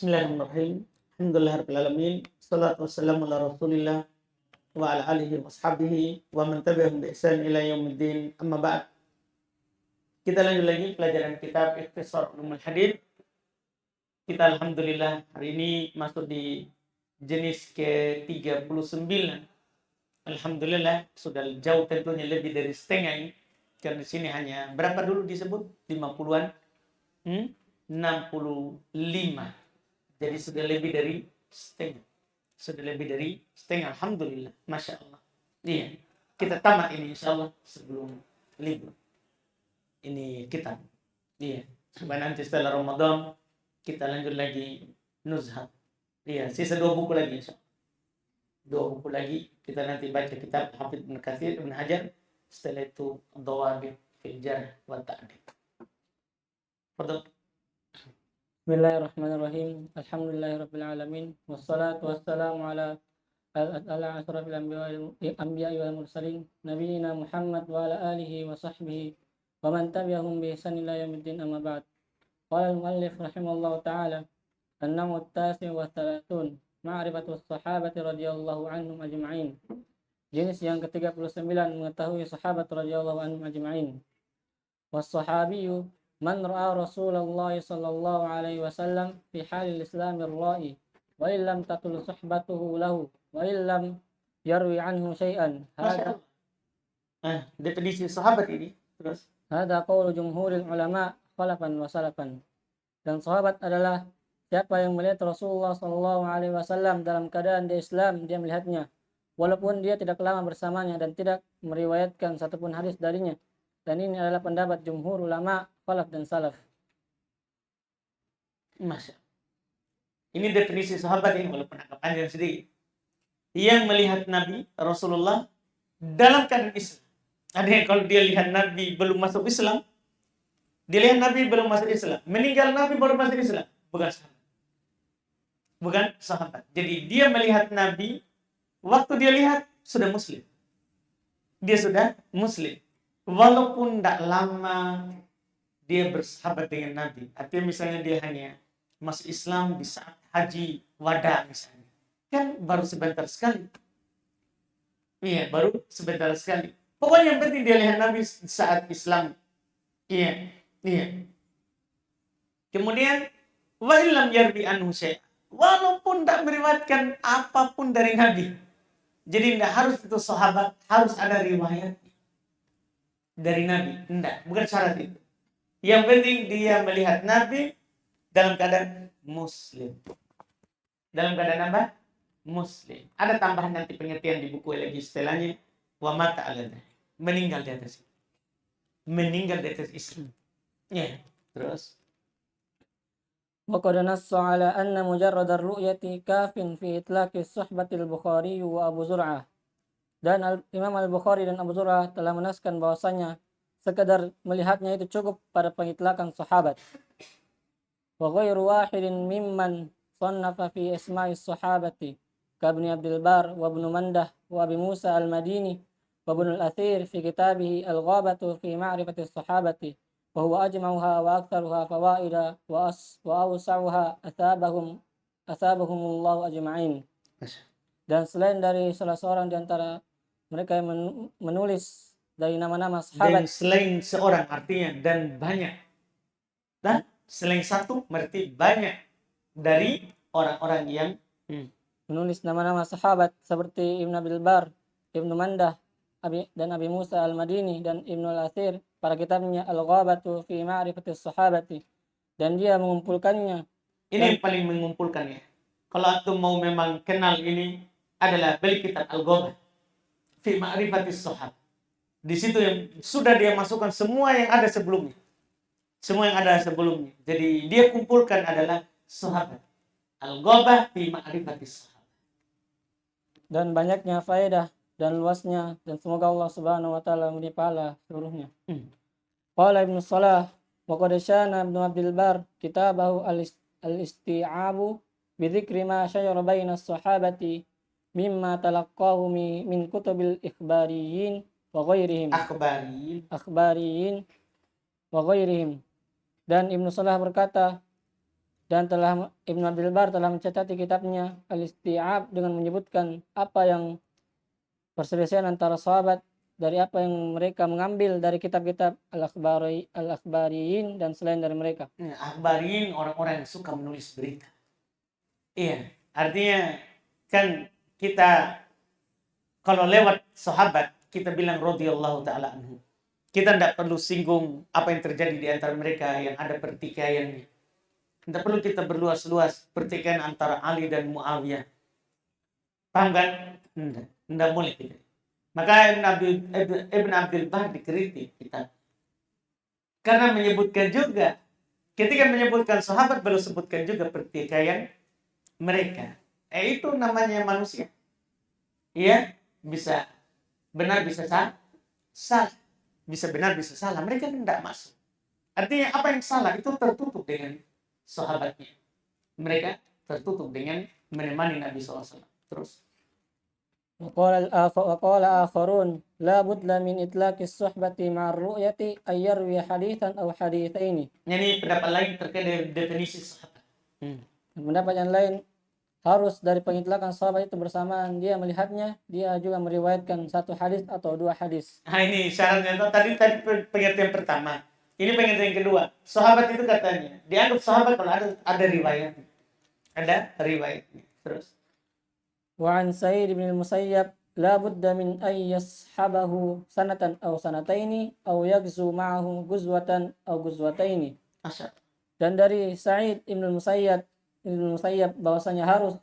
Bismillahirrahmanirrahim. Alhamdulillahirabbil alamin. Shalatu wassalamu ala Rasulillah wa ala alihi wa sahbihi wa man tabi'ahum bi ihsan ila yaumiddin. Amma ba'd. Kita lanjut lagi pelajaran kitab Ikhtisar Ulumul Hadits. Kita alhamdulillah hari ini masuk di jenis ke-39. Alhamdulillah sudah jauh tentunya lebih dari setengah ini. Karena di sini hanya berapa dulu disebut? 50-an? 65. Jadi sudah lebih dari setengah. Alhamdulillah. Masya Allah. Iya. Kita tamat ini insya Allah sebelum libur. Ini kitab. Iya. Supaya nanti setelah Ramadan kita lanjut lagi Nuzhat. Iya. Sisa 2 buku lagi insya Allah. 2 buku lagi. Kita nanti baca kitab Hafidz Ibnu Katsir, Ibnu Hajar. Setelah itu Dhawabit fil Jarh wa Ta'dil. Fadhal. Bismillahirrahmanirrahim. Alhamdulillahirabbil alamin. Wassalatu wassalamu ala asyrafil anbiya'i wal mursalin nabiyina Muhammad wa ala alihi wa sahbihi wa man tabi'ahum bi ihsan ila yaumiddin, amma ba'd. Qala al-muallif rahimallahu ta'ala an-naw'u at-tasi' wa thalathun ma'rifatu as-sahabati radhiyallahu anhum ajma'in. Jenis yang ke-39 mengetahui sahabat radhiyallahu anhum ajma'in. Was-sahabiyyu man ra'a Rasulullah sallallahu alaihi wasallam fi halil islamir ra'i wa illam tatul suhbatuhu lahu wa illam yarwi anhu syai'an. Definisi sahabat ini terus. Hada qaulu jumhuril ulama khalafan wa salafan. Dan sahabat adalah siapa yang melihat Rasulullah sallallahu alaihi wasallam dalam keadaan dia Islam, dia melihatnya walaupun dia tidak lama bersamanya dan tidak meriwayatkan satupun hadis darinya. Dan ini adalah pendapat jumhur ulama khalaf dan salaf. Masya. Ini definisi sahabat ini walaupun agak panjang sedikit. Yang melihat Nabi Rasulullah dalam keadaan Islam. Ada yang kalau dia lihat Nabi belum masuk Islam, dia lihat Nabi belum masuk Islam, meninggal Nabi baru masuk Islam, bukan sahabat. Bukan sahabat. Jadi dia melihat Nabi waktu dia lihat sudah Muslim. Dia sudah Muslim. Walaupun tidak lama dia bersahabat dengan Nabi. Artinya misalnya dia hanya masuk Islam di saat haji wada misalnya. Kan baru sebentar sekali. Iya, baru sebentar sekali. Pokoknya yang penting dia lihat Nabi saat Islam. Iya. Kemudian wa illam yarbi anhu syai'. Walaupun tidak meriwayatkan apapun dari Nabi. Jadi tidak harus itu sahabat, harus ada riwayat dari Nabi. Enggak, bukan syarat itu. Yang penting dia melihat Nabi dalam keadaan Muslim. Dalam keadaan apa? Muslim. Ada tambahan nanti pengertian di buku lagi setelahnya. Wa mata ala dzalik. Meninggal di atas. Meninggal di atas Islam. Ya, terus. Wa qad nassa ala anna mujarrad ar-ru'yati kafin fi itlaqi suhbati al-Bukhari wa Abu Zur'ah. Dan Imam Al-Bukhari dan Abu Zur'ah telah menaskan bahwasanya sekedar melihatnya itu cukup pada pengitlakan sahabat. Wa ghairu wahidin mimman sannafa fi isma'is sahabati ka Ibnu Abdul Bar wa Ibnu Mandah wa Abi Musa Al-Madini wa Ibnu Al-Athir fi kitabih Al-Ghabatu fi ma'rifati sahabati wa huwa ajma'uha wa aktsaruha fawaida wa awsa'uha asabahumullahu ajma'in. Dan selain dari salah seorang di antara mereka yang menulis dari nama-nama sahabat. Dan selain seorang artinya dan banyak. Dan selain satu berarti banyak dari orang-orang yang menulis nama-nama sahabat seperti Ibnu Abdul Bar, Ibnu Mandah, dan Abi Musa Al-Madini dan Ibnu Al-Athir pada kitabnya Al-Ghabatu fi Ma'rifati Sahabati. Dan dia mengumpulkannya. Ini yang paling mengumpulkannya. Kalau antum mau memang kenal ini adalah beli kitab Al-Ghabah fi Ma'rifati Sahabat. Di situ yang sudah dia masukkan semua yang ada sebelumnya. Jadi dia kumpulkan adalah sahabat. Al-Ghabah fi Ma'rifati Sahabat. Dan banyaknya faedah dan luasnya, dan semoga Allah Subhanahu wa taala memberi pahala seluruhnya. Qala Ibnu Salah wa qad syana Ibnu Abdul Bar kitabahu al-isti'abu bi dzikri ma syajara baina as-sahabati mimma talaqqahu min kutubil ikhbariyin wa ghairihim. Akhbariyin wa ghairihim. Dan Ibnu Salah berkata Dan Ibnu Abdul Bar telah mencatat di kitabnya Al-Isti'ab dengan menyebutkan apa yang perselisihan antara sahabat dari apa yang mereka mengambil dari kitab-kitab al-akhbariyin dan selain dari mereka. Akhbariyin orang-orang yang suka menulis berita. Iya, artinya kan kita kalau lewat sahabat kita bilang radhiyallahu taala anhu. Kita tidak perlu singgung apa yang terjadi di antara mereka yang ada pertikaiannya. Tidak perlu kita berluas-luas pertikaian antara Ali dan Muawiyah. Paham kan? Tidak boleh kita. Maka Ibn Abdul Bar dikritik kita. Karena menyebutkan juga, ketika menyebutkan sahabat belum sebutkan juga pertikaian mereka. Itu namanya manusia. Iya, bisa benar bisa salah. Bisa benar bisa salah. Mereka tidak masuk. Artinya apa yang salah itu tertutup dengan sahabatnya. Mereka tertutup dengan menemani Nabi SAW. Terus. وقال آخرون لا بد من إطلاق الصحبة مع الرؤية أن يروي حديثا أو حديثين. Ini pendapat lain terkait dengan definisi sahabat. Pendapat yang lain harus dari pengitlakan sahabat itu bersamaan dia melihatnya, dia juga meriwayatkan satu hadis atau dua hadis. Nah ini syaratnya. Tadi pengertian pertama. Ini pengertian kedua. Sahabat itu katanya dianggap sahabat kalau ada riwayatnya. Ada riwayatnya. Terus. وعن سعيد بن المسيب لا بد من أن يصحبه سنة أو سنتين أو يغزو معه غزوة أو غزوتين. Dan dari Sa'id Ibn Musayyab bahwasanya harus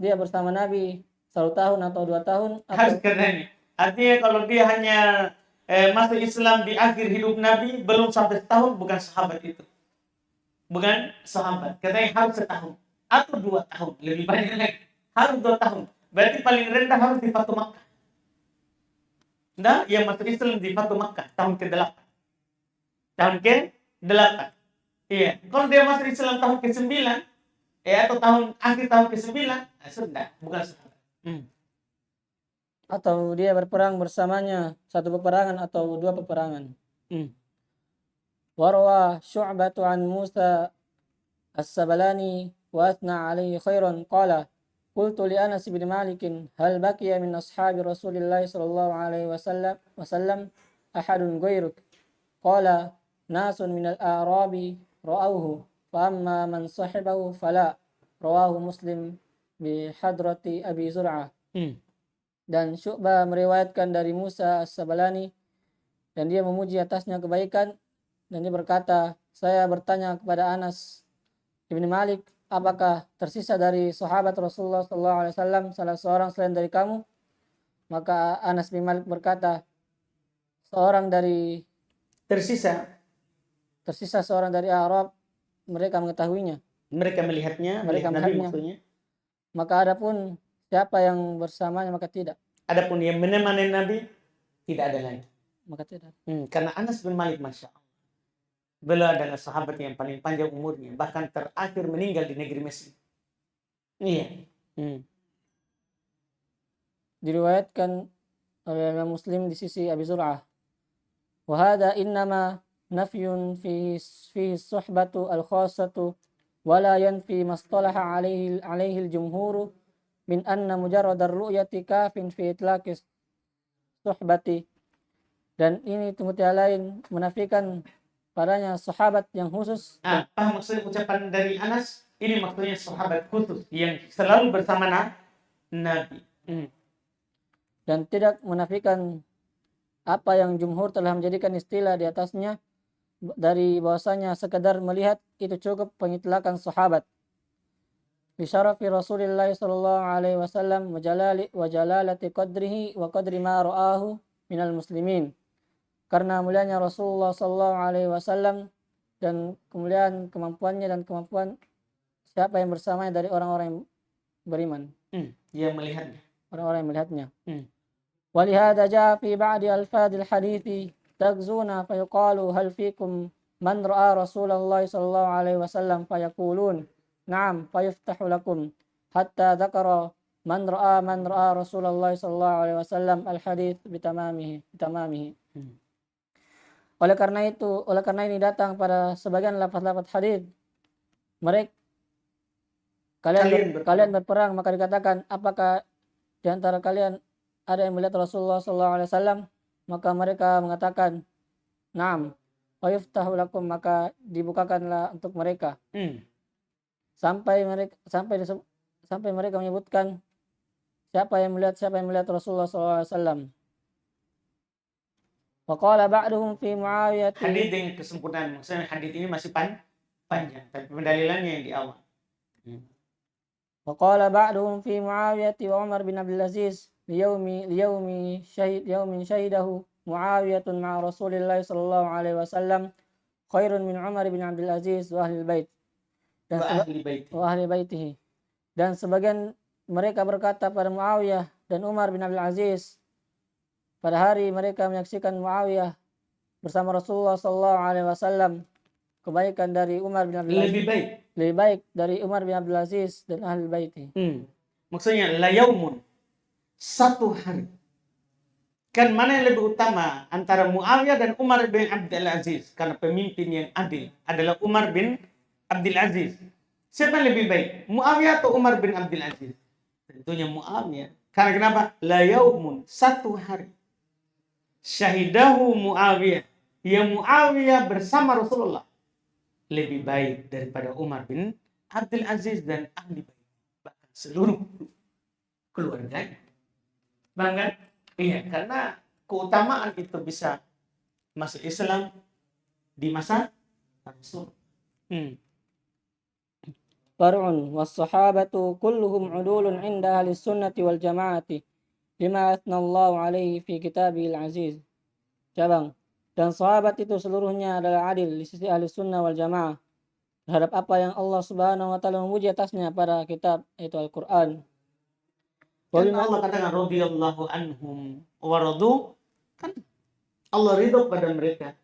dia bersama Nabi 1 tahun atau 2 tahun. Harus karena artinya kalau dia hanya masuk Islam di akhir hidup Nabi belum sampai setahun, bukan sahabat itu. Bukan sahabat. Katanya harus setahun atau 2 tahun, lebih banyak lagi. Harus 2 tahun. Berarti paling rendah harus di Fatu Makkah. Nah, yang masuk Islam di Fatu Makkah tahun ke-8. Tahun ke-8. Iya. Kalau dia masuk Islam tahun ke-9, atau akhir tahun ke-9, sudah, bukan sahabat. Atau dia berperang bersamanya 1 peperangan atau 2 peperangan. Warwa Syu'batu an Musa As-Sabalani wa athna alaihi khairan qala qultu li Anas bin Malik hal baqiya min ashabi Rasulillah sallallahu alaihi wasallam ahadun ghairuk qala nasun min al-a'rabi ra'awhu fa amma man sahibahu fala rawahu Muslim bi hadrati Abi Zur'ah. Dan Syu'bah meriwayatkan dari Musa As-Sabalani dan dia memuji atasnya kebaikan dan dia berkata, saya bertanya kepada Anas Ibn Malik, apakah tersisa dari sahabat Rasulullah SAW salah seorang selain dari kamu? Maka Anas bin Malik berkata, tersisa seorang dari Arab, mereka mengetahuinya. Mereka melihatnya. Maksudnya. Maka adapun siapa yang bersamanya maka tidak. Adapun yang menemani Nabi tidak ada lagi. Maka tidak. Karena Anas bin Malik, masya Allah, beliau adalah sahabat yang paling panjang umurnya, bahkan terakhir meninggal di negeri Mesir. Iya. Diriwayatkan oleh Muslim di sisi Abi Zur'ah. Wa hadha innama nafyun fi suhbatu al-khassatu wa la yanfi mastalaha alaihi al-jumhur min anna mujarrad ar-ru'yati kafin fi itlaqis suhbati. Dan ini tiada lain menafikan padanya sahabat yang khusus. Paham maksudnya ucapan dari Anas? Ini maksudnya sahabat khusus yang selalu bersama Nabi. Dan tidak menafikan apa yang jumhur telah menjadikan istilah di atasnya dari bahwasanya sekedar melihat itu cukup pengitlakan sahabat. Bisyarafi Rasulullah sallallahu alaihi wasallam wa jalalati qadrihi wa qadri ma ra'ahu minal muslimin. Karena mulianya Rasulullah sallallahu alaihi wasallam dan kemuliaan kemampuannya dan kemampuan siapa yang bersamanya dari orang-orang yang beriman. Yang melihatnya. Orang-orang yang melihatnya. Walihada jaa fi ba'di alfadil hadithi tagzuna fayuqalu hal fikum man ra'a Rasulullah sallallahu alaihi wasallam fayaqulun na'am fayuftahu lakum hatta dzakara man ra'a Rasulullah sallallahu alaihi wasallam al-hadits bitamamihi. Oleh karena ini datang pada sebagian lafaz-lafaz hadis mereka kalian berperang, maka dikatakan, apakah di antara kalian ada yang melihat Rasulullah sallallahu alaihi wasallam? Maka mereka mengatakan, "Na'am." Wa yuftahu lakum, maka dibukakanlah untuk mereka. Sampai mereka menyebutkan, siapa yang melihat Rasulullah sallallahu alaihi wasallam. Wa qala ba'duhum fi Muawiyah. Hadis dengan kesempurnaan, maksudnya hadis ini masih panjang, tapi pendalilannya yang di awal. وقال بعضهم في معاوية وعمر بن عبد العزيز يوم شهده معاوية مع رسول الله صلى الله عليه وسلم خير من عمر بن عبد العزيز وأهل البيت وأهل بيته. Dan sebagian mereka berkata pada Muawiyah dan Umar bin Abdul Aziz pada hari mereka menyaksikan Muawiyah bersama Rasulullah sallallahu alaihi wasallam, kebaikan dari Umar bin Abdul Aziz lebih baik dari Umar bin Abdul Aziz dan ahli baiti. Maksudnya layaumun, satu hari. Kan mana yang lebih utama antara Muawiyah dan Umar bin Abdul Aziz? Karena pemimpin yang adil adalah Umar bin Abdul Aziz. Siapa yang lebih baik, Muawiyah atau Umar bin Abdul Aziz? Tentunya Muawiyah. Karena kenapa? Layaumun, satu hari. Syahidahu Muawiyah, yang Muawiyah bersama Rasulullah lebih baik daripada Umar bin Abdul Aziz dan ahli bait, bahkan seluruh keluarganya. Bangga? Iya, karena keutamaan itu bisa masuk Islam di masa Rasul. Far'un was-sahabatu kulluhum 'udulun 'inda ahli sunnati wal jama'ati lima athna Allah 'alaihi fi kitabil aziz. Cabang. Dan sahabat itu seluruhnya adalah adil di sisi ahli sunnah wal jamaah terhadap apa yang Allah subhanahu wa ta'ala memuji atasnya pada kitab, yaitu Al-Quran. Kan Allah katakan radhiyallahu anhum wa radu, kan Allah ridho pada mereka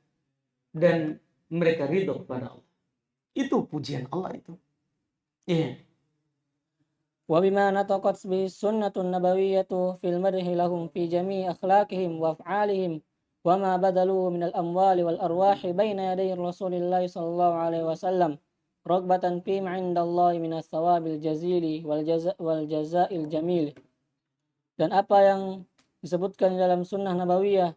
dan mereka ridho pada Allah. Itu pujian Allah itu. Iya. Wa bima nataqat bi sunnatun nabawiyyatu fil madhi lahum fi jami'i akhlaqihim wa af'alihim وما بدلوا من الأموال والأرواح بين يدي رسول الله صلى الله عليه وسلم رغبة فيما عند الله من الثواب الجزيل والجزاء الجميل. Dan apa yang disebutkan dalam sunnah nabawiyah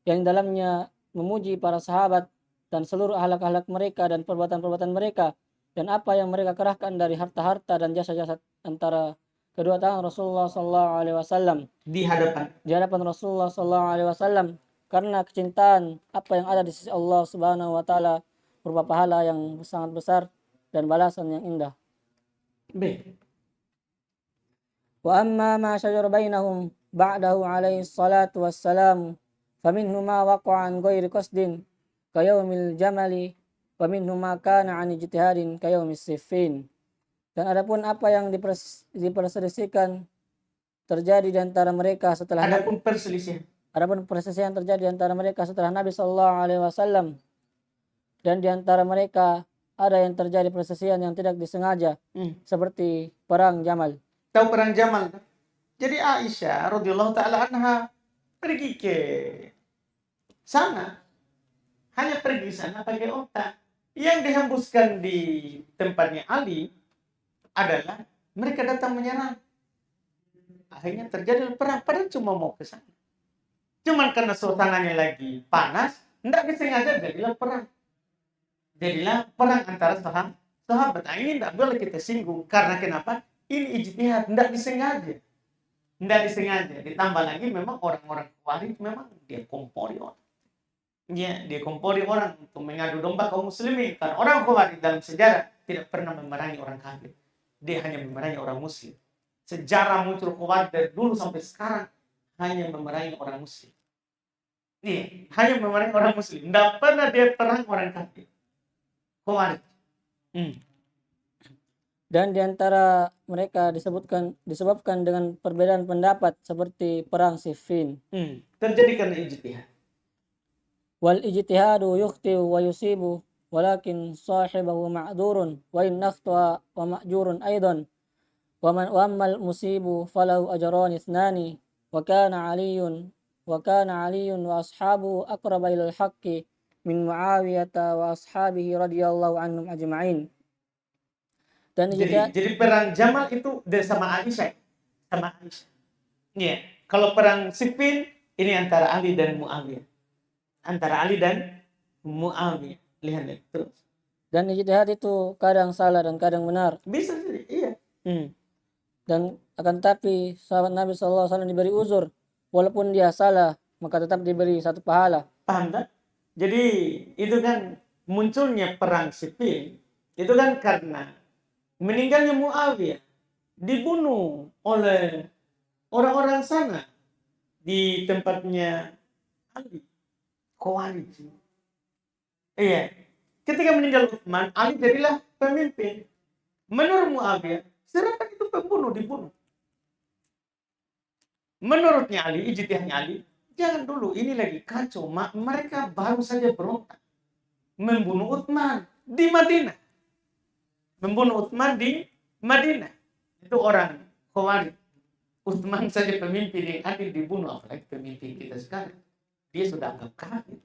yang dalamnya memuji para sahabat dan seluruh akhlak-akhlak mereka dan perbuatan-perbuatan mereka, dan apa yang mereka kerahkan dari harta-harta dan jasa-jasa antara kedua tangan Rasulullah sallallahu alaihi wasallam Di hadapan Rasulullah sallallahu alaihi wasallam, karena kecintaan apa yang ada di sisi Allah subhanahu wa ta'ala berupa pahala yang sangat besar dan balasan yang indah. Wa amma ma syajara bainahum ba'dahu alaihi salatu wassalam faminhu ma waqa'a an ghairi qasdin kayawmil jamali wa minhu ma kana an ijtihadin kayawmis siffin. Dan adapun apa yang diperselisihkan terjadi di antara mereka setelah Adapun perselisihan terjadi di antara mereka setelah Nabi sallallahu alaihi wasallam, dan di antara mereka ada yang terjadi perselisihan yang tidak disengaja, seperti perang Jamal. Tahu perang Jamal? Jadi Aisyah radhiyallahu taala anha pergi ke sana, hanya pergi sana pakai onta. Yang dihembuskan di tempatnya Ali adalah mereka datang menyerang. Akhirnya terjadi perang, padahal cuma mau ke sana. Cuman karena suasananya lagi panas, tidak disengaja jadilah perang. Jadilah perang antara sahabat. Nah, ini tidak boleh kita singgung. Karena kenapa? Ini ijtihad, tidak disengaja. Tidak disengaja. Ditambah lagi memang orang-orang Khawarij memang dia kompori orang. Ya, dia kompori orang untuk mengadu domba kaum muslimin. Karena orang Khawarij dalam sejarah tidak pernah memerangi orang kafir. Dia hanya memerangi orang muslim. Sejarah muncul Khawarij dari dulu sampai sekarang hanya memerangi orang muslim. Nih, hanya memerangi orang muslim. Tidak pernah dia perang orang kafir. Khawarij. Dan di antara mereka disebabkan dengan perbedaan pendapat seperti perang Siffin. Terjadi karena ijtihad. Wal ijtihadu yukhti wa yusibu walakin sahibahu ma'dzurun wa in akhta wa ma'jurun aidan. Wa ammal musibu falahu ajran ithnani. وكان علي وأصحابه أقرب إلى الحق من معاوية وأصحابه رضي الله عنهم أجمعين. Dan Jadi perang Jamal itu sama Aisyah. Sama Aisyah. Iya. Kalau perang Siffin ini antara Ali dan Muawiyah. Antara Ali dan Muawiyah. Lihat terus. Dan ijtihad itu kadang salah dan kadang benar. Bisa jadi, iya. Dan akan tetapi sahabat Nabi SAW diberi uzur. Walaupun dia salah, maka tetap diberi satu pahala. Paham tak? Jadi itu kan munculnya perang Siffin itu kan karena meninggalnya Muawiyah dibunuh oleh orang-orang sana di tempatnya Ali, Khawarij. Iya. Ketika meninggal Utsman, Ali jadilah pemimpin. Menurut Muawiyah, serahkan itu pembunuh dibunuh. Menurutnya Ali, ijtihadnya Ali, jangan dulu, ini lagi kacau. Mereka baru saja berontak. Membunuh Utsman di Madinah. Membunuh Utsman di Madinah. Itu orang Khawarij. Utsman saja pemimpin yang adil dibunuh, apalagi pemimpin kita sekarang. Dia sudah anggap kafir.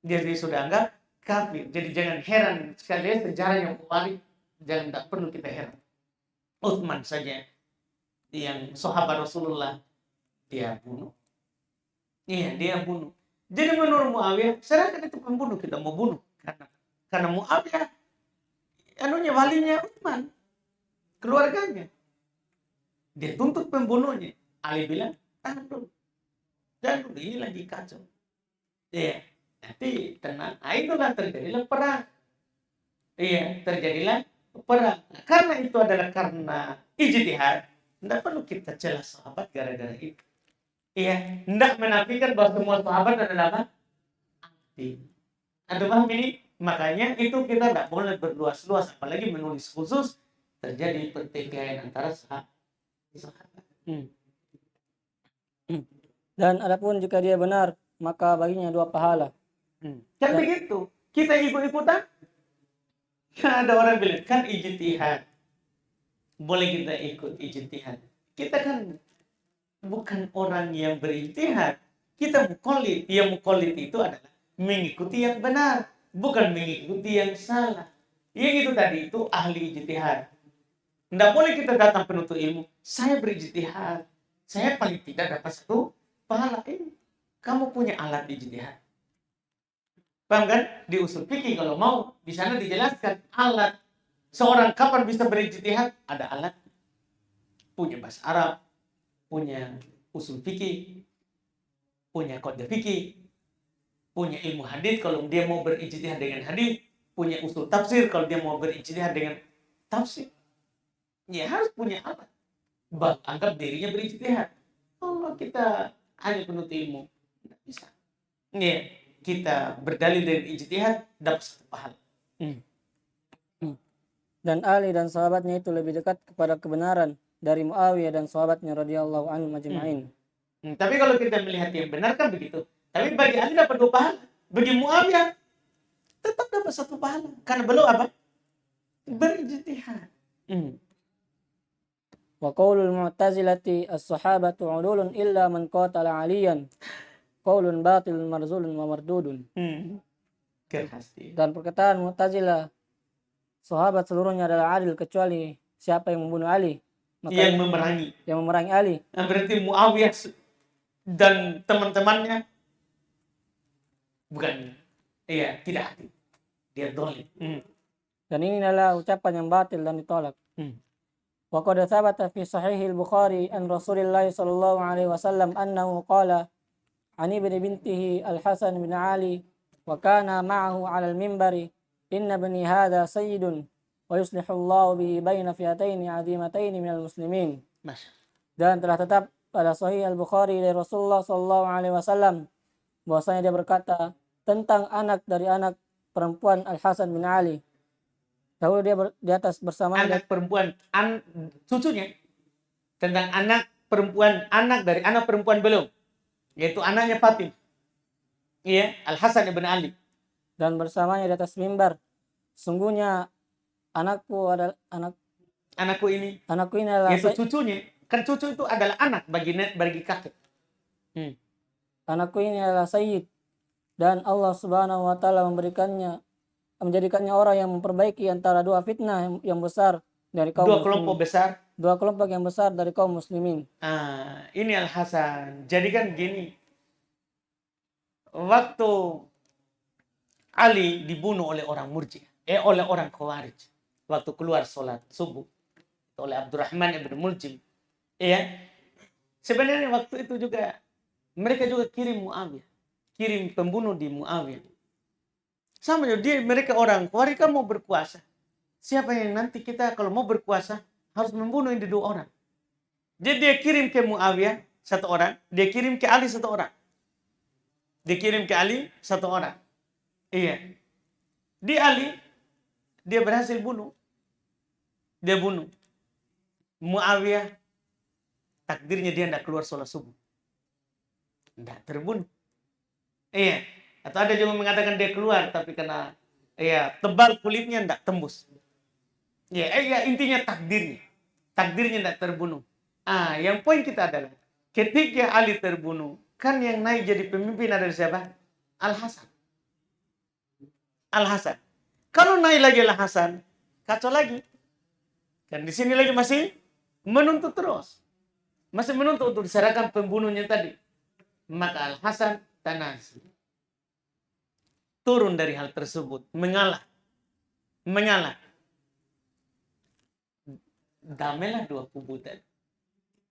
Dia sudah anggap kafir. Jadi jangan heran sekali sejarah yang Khawarij. Jangan, tak perlu kita heran. Utsman saja yang sahabat Rasulullah dia bunuh. Iya, dia bunuh. Jadi menurut Muawiyah, serahkan itu pembunuh, kita mau bunuh. Karena Muawiyah, walinya Utsman, keluarganya. Dia tuntut pembunuhnya. Ali bilang, tahan dulu. Jangan dulu, ini lagi kacau. Iya, nanti tenang. Itulah terjadilah perang. Iya, terjadilah perang. Karena itu adalah karena ijtihad. Tidak perlu kita celah sahabat gara-gara itu. Iya, tidak menafikan bahwa semua sahabat adalah apa? Anti. Anda paham ini? Makanya itu kita tidak boleh berluas-luas, apalagi menulis khusus terjadi pertikaian antara sahabat. Dan adapun jika dia benar, maka baginya 2 pahala. Kan begitu. Kita ikut-ikutan. Ada orang bilang, kan ijtihad. Boleh kita ikut ijtihad. Kita kan bukan orang yang berijtihad. Kita muqallid. Yang muqallid itu adalah mengikuti yang benar, bukan mengikuti yang salah. Yang itu tadi itu ahli ijtihad. Tidak boleh kita datang penuntut ilmu, saya berijtihad, saya paling tidak dapat 1 pahala. Kamu punya alat ijtihad. Paham kan? Di usul fikih kalau mau, di sana dijelaskan alat. Seorang kapan bisa berijtihad? Ada alat. Punya bahasa Arab, punya usul fikih, punya kode fikih, punya ilmu hadis kalau dia mau berijtihad dengan hadis, punya usul tafsir kalau dia mau berijtihad dengan tafsir. Ya harus punya alat. Anggap dirinya berijtihad. Kalau kita hanya penuntut ilmu, tidak bisa. Ya, kita berdalil dari ijtihad dapat 1 pahala. Dan Ali dan sahabatnya itu lebih dekat kepada kebenaran dari Muawiyah dan sahabatnya radhiyallahu anhum ajma'in. Tapi kalau kita melihat yang benar kan begitu. Tapi bagi Ali dapat 2 pahala. Bagi Muawiyah tetap dapat 1 pahala. Karena belum apa? Berijtihad. Wa qaulul mu'tazilati as-sahabatu 'udulun illa man qatala 'aliyan. Qaulun batilun marzulun wa mardudun. Dan perkataan Mu'tazilah, sahabat seluruhnya adalah adil kecuali siapa yang membunuh Ali. Maka yang memerangi Ali. Nah, berarti Muawiyah dan teman-temannya bukan, tidak adil. Dia zalim. Dan ini adalah ucapan yang batil dan ditolak. Wa qad thabata fi sahih al-Bukhari an Rasulillah sallallahu alaihi wasallam annahu qala an ibni bintihi Al-Hasan bin Ali wa kana ma'ahu 'ala al-minbari inna bani hadha sayyidun wa yuslihu Allah bihi baina fi'atayn 'azimatayn minal muslimin. Dan telah tetap pada sahih Al-Bukhari dari Rasulullah sallallahu alaihi wasallam bahwasanya dia berkata tentang anak dari anak perempuan Al-Hasan bin Ali. Dahulu dia di atas bersama anak perempuan cucunya, tentang anak perempuan, anak dari anak perempuan belum, yaitu anaknya Fatimah. Iya, Al-Hasan bin Ali. Dan bersamanya di atas mimbar, sungguhnya anakku ini adalah yaitu cucunya. Kan cucu itu adalah anak bagi kakek. Anakku ini adalah sayyid, dan Allah Subhanahu wa taala menjadikannya orang yang memperbaiki antara 2 fitnah yang besar dari kaum Dua muslimin. kelompok besar. Dua kelompok yang besar dari kaum muslimin. Ini Al-Hasan. Jadi kan gini, waktu Ali dibunuh oleh orang oleh orang Khawarij, waktu keluar sholat subuh oleh Abdurrahman ibn Muljim, ya, sebenarnya waktu itu juga mereka juga kirim pembunuh di Muawiyah. Sama juga mereka orang Khawarij kan mau berkuasa. Siapa yang nanti kita kalau mau berkuasa harus membunuh ini 2 orang. Jadi dia kirim ke Muawiyah 1 orang, dia kirim ke Ali 1 orang. Dia kirim ke Ali 1 orang. Iya. Di Ali, dia berhasil bunuh. Dia bunuh. Muawiyah, takdirnya dia tidak keluar sholat subuh. Tidak terbunuh. Iya. Atau ada juga mengatakan dia keluar, tapi karena tebal kulitnya tidak tembus. Iya, intinya takdirnya. Takdirnya tidak terbunuh. Yang poin kita adalah, ketika Ali terbunuh, kan yang naik jadi pemimpin adalah siapa? Al-Hasan. Al-Hasan. Kalau naik lagi Al-Hasan, kacau lagi. Dan di sini lagi masih menuntut terus. Masih menuntut untuk diserahkan pembunuhnya tadi. Maka Al-Hasan tanazul. Turun dari hal tersebut. Mengalah. Damailah 2 kubu tadi.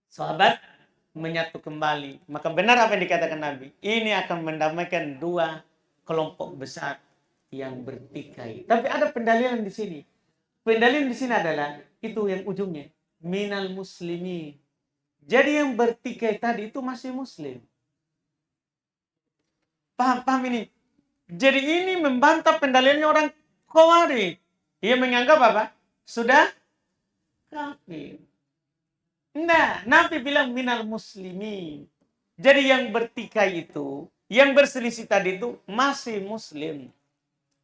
Sahabat menyatu kembali. Maka benar apa yang dikatakan Nabi. Ini akan mendamaikan 2 kelompok besar yang bertikai. Tapi ada pendalilan di sini. Pendalilan di sini adalah itu yang ujungnya minal muslimin. Jadi yang bertikai tadi itu masih muslim. Paham ini? Jadi ini membantah pendalilannya orang Khawarij. Ia menganggap apa? Sudah kafir. Nah, Nabi bilang minal muslimin. Jadi yang bertikai itu, yang berselisih tadi itu masih muslim.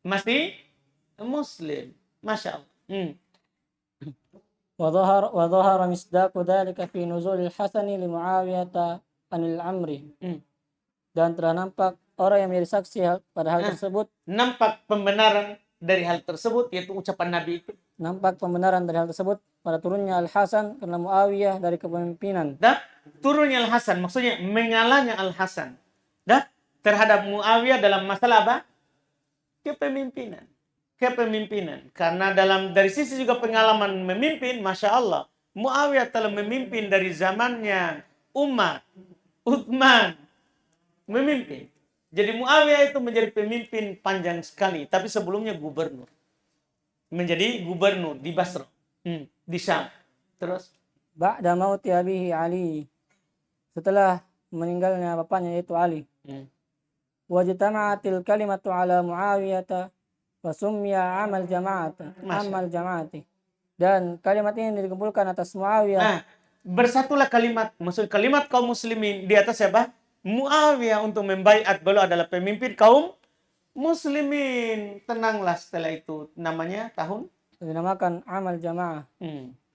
Masih muslim. Masya Allah. وظهر مصداق ذلك في نزول الحسن لمعاوية عن العمري. Dan telah nampak orang yang menjadi saksi pada hal tersebut. Nampak pembenaran dari hal tersebut, yaitu ucapan Nabi itu. Nampak pembenaran dari hal tersebut pada turunnya Al-Hasan karena Muawiyah dari kepemimpinan. Dan turunnya Al-Hasan, maksudnya mengalahnya Al-Hasan terhadap Muawiyah dalam masalah apa? Kepemimpinan. Karena dari sisi juga pengalaman memimpin, Masya Allah, Muawiyah telah memimpin dari zamannya Umar, Uthman, memimpin. Jadi Muawiyah itu menjadi pemimpin panjang sekali, tapi sebelumnya gubernur. Menjadi gubernur di Basra, di Syam. Terus? Ba'da mauti abihi Ali. Setelah meninggalnya bapaknya yaitu Ali. Wajtama'atil kalimatu ala Muawiyah wa summiya amal jama'ati. Dan kalimat ini dikumpulkan atas Muawiyah. Bersatulah kalimat, maksud kalimat kaum muslimin di atas siapa? Muawiyah untuk membaiat beliau adalah pemimpin kaum muslimin. Tenanglah, setelah itu namanya tahun Dinamakan amal jamaah.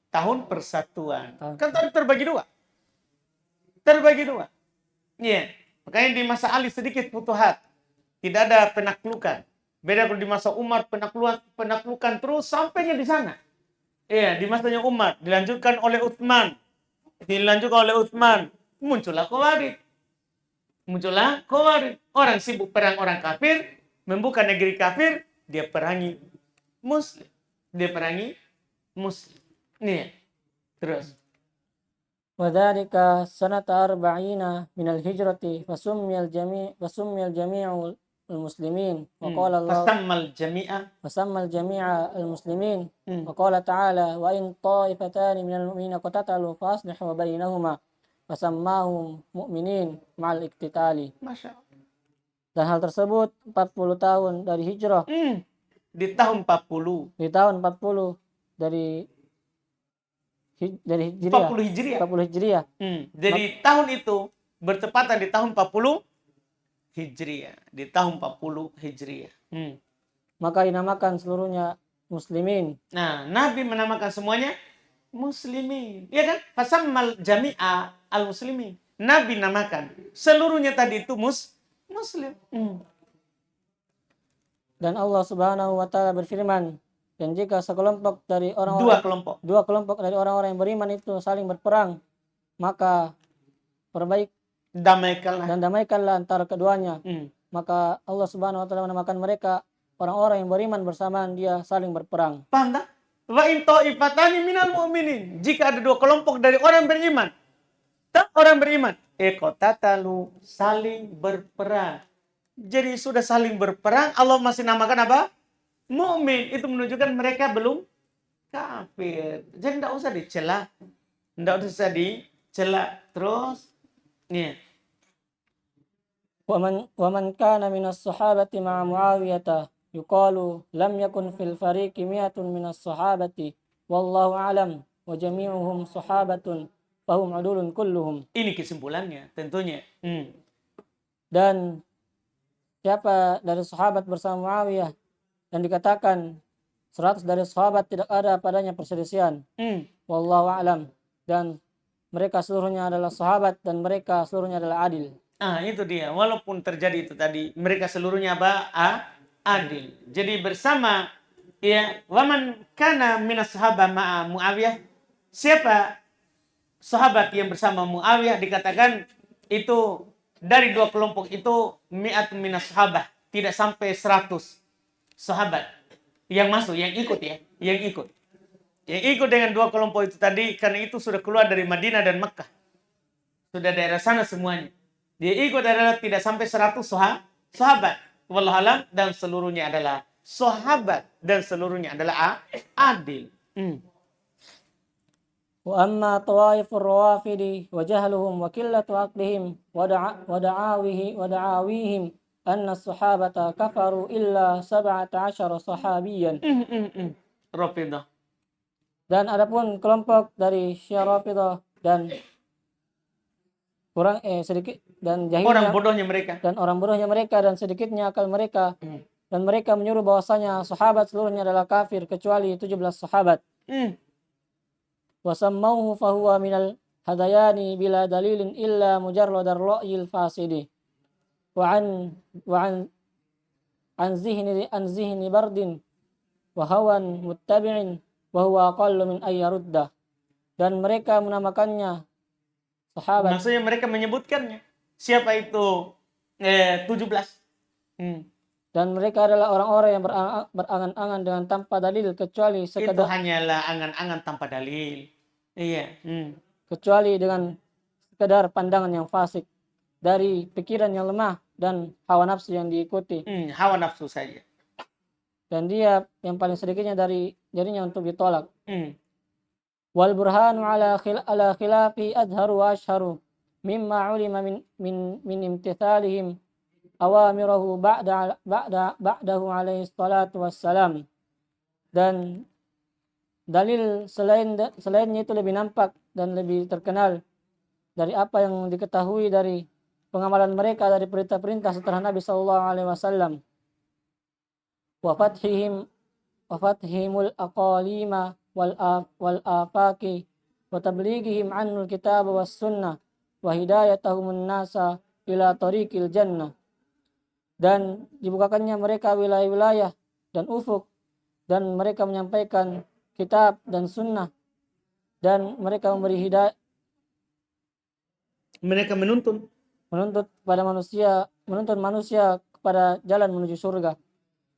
Tahun persatuan. Kan tadi terbagi dua. Iya. Makanya di masa Ali sedikit futuhat. Tidak ada penaklukan. Beda kalau di masa Umar penaklukan terus sampainya di sana. Iya, di masanya Umar dilanjutkan oleh Utsman. Muncullah Khawarij. Orang sibuk perang orang kafir, membuka negeri kafir, dia perangi Muslim. Nih. Terus. Wadhalika sanata arba'ina minal hijrati fasummi al-jami'u al-muslimin. Wa qala Allah fasammal jami'a al-muslimin. Wa qala ta'ala wa in ta'ifatani minal mu'minina qatatalu fa aslihu bainahuma fasammahum mu'minin ma'al iktitali. Masya Allah. Dan hal tersebut 40 tahun dari hijrah. Di tahun 40 dari Hijriah. 40 Hijriah. Jadi tahun itu bertepatan di tahun 40 Hijriah. Maka dinamakan seluruhnya muslimin. Nah, Nabi menamakan semuanya muslimin. Ya kan? Fasammal jami'a al-muslimin. Nabi namakan seluruhnya tadi itu muslim. Dan Allah Subhanahu wa taala berfirman Dan jika sekelompok dari Dua orang-orang kelompok. dua kelompok dari orang-orang yang beriman itu saling berperang, maka perbaik Damaikanlah. dan damaikanlah antara keduanya. Hmm. Maka Allah Subhanahu wa taala menamakan mereka orang-orang yang beriman bersamaan dia saling berperang. Paham tak? Wa in ta'ifatani minal mu'minin. Jika ada dua kelompok dari orang beriman. Tak orang beriman. Iqtatalu, saling berperang. Jadi sudah saling berperang, Allah masih namakan apa? Mukmin. Itu menunjukkan mereka belum kafir. Jadi tidak usah dicela. Tidak usah dicela. Terus, nih. ومن كان من الصحابة مع معاوية يقال لم يكن في الفريق 100 من الصحابة والله أعلم وجميعهم صحابة فهم عدول كلهم. Ini kesimpulannya, tentunya. Dan siapa dari sahabat bersama Muawiyah dan dikatakan 100 dari sahabat tidak ada padanya perselisihan. Wallahu a'lam. Dan mereka seluruhnya adalah sahabat dan mereka seluruhnya adalah adil. Itu dia. Walaupun terjadi itu tadi, mereka seluruhnya apa? Adil. Jadi bersama ya, waman kana minas sahabah ma'a Muawiyah. Siapa sahabat yang bersama Muawiyah dikatakan itu dari dua kelompok itu mi'at minas sahabah, tidak sampai 100 sahabat yang masuk, yang ikut ya, yang ikut. Yang ikut dengan dua kelompok itu tadi karena itu sudah keluar dari Madinah dan Mekah. Sudah daerah sana semuanya. Dia ikut adalah tidak sampai 100 sahabat. Wallahualam, dan seluruhnya adalah sahabat dan seluruhnya adalah adil. Wa amma tawaifur rawafidi wa jahluhum wa qillatu aqlihim wa da'awihim anna sahabata kafaru illa 17 sahabiyan. Rafidah. Dan adapun kelompok dari Syiah Rafidah dan sedikit dan jahilnya Orang bodohnya mereka. Dan orang bodohnya mereka dan sedikitnya akal mereka. Dan mereka menyuruh bahwasanya sahabat seluruhnya adalah kafir kecuali 17 sahabat. Wa sammauhu fahuwa minal hadayani bila dalilin illa mujarradar ra'yil fasidi. Wa an zihni bardin wa hawan muttabi'in wa huwa aqallu min ayyarudda. Dan mereka menamakannya sahabat. Maksudnya mereka menyebutkannya. Siapa itu 17? Dan mereka adalah orang-orang yang berangan-angan dengan tanpa dalil kecuali Itu hanyalah angan-angan tanpa dalil. Iya. Kecuali dengan sekedar pandangan yang fasik dari pikiran yang lemah dan hawa nafsu yang diikuti. Hawa nafsu saja. Dan dia yang paling sedikitnya dari jadinya untuk ditolak. Wal burhanu ala khilafi adharu wa ashharu mimma ulima min imtithalihim awamirahu ba'dahu alaihi salatu wassalam. Dan dalil selainnya itu lebih nampak dan lebih terkenal dari apa yang diketahui dari pengamalan mereka dari perintah-perintah setelah Nabi sallallahu alaihi wasallam. Wa fathihimul aqalima wal afaki wa tablighihim anul kitab was sunnah wa hidayatahumun nasa ila tariqil jannah. Dan dibukakannya mereka wilayah-wilayah dan ufuk, dan mereka menyampaikan kitab dan sunnah, dan mereka memberi hidayah, mereka menuntun manusia kepada jalan menuju surga.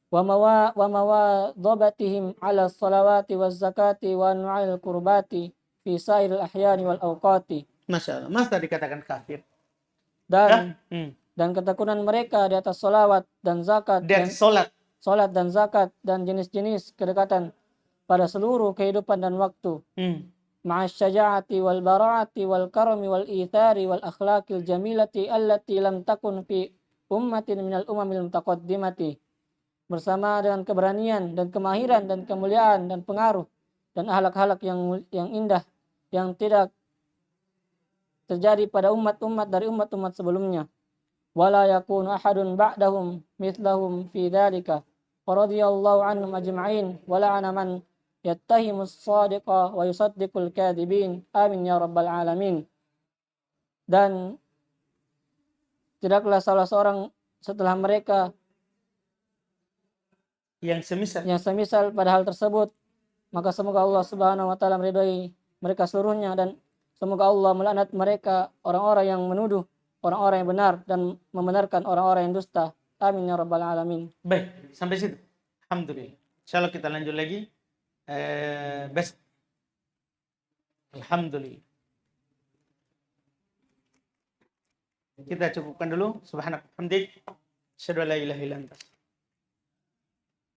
Wa mawadhabatihim ala salawati waz zakati wa anwa'il qurbati fi sa'iril ahyani wal awqati. Masyaallah, masa dikatakan kafir? Dan ketekunan mereka di atas salawat dan zakat, salat dan zakat dan jenis-jenis kedekatan pada seluruh kehidupan dan waktu. Ma'as syaja'ati wal bara'ati wal karami wal ithari wal akhlaqil jamilati allati lam takun fi ummatin minal umamil mutaqaddimati. Bersama dengan keberanian dan kemahiran dan kemuliaan dan pengaruh dan akhlak-akhlak yang indah yang tidak terjadi pada umat-umat dari umat-umat sebelumnya. Wala yakunu ahadun ba'dahum mithlahum fi dzalika. Radhiyallahu anhum ajma'in wa la'ana man yattahimus shadiqa wa yusaddiqul kadhibin. Amin ya rabbal alamin. Dan tidaklah salah seorang setelah mereka Yang semisal pada hal tersebut, maka semoga Allah Subhanahu wa taala meridhai mereka seluruhnya, dan semoga Allah melaknat mereka, orang-orang yang menuduh orang-orang yang benar dan membenarkan orang-orang yang dusta. Amin ya rabbal alamin. Baik, sampai situ. Alhamdulillah. Insyaallah kita lanjut lagi besok. Alhamdulillah. Kita cukupkan dulu. Subhanallah. Asyhadu an la ilaha illa anta.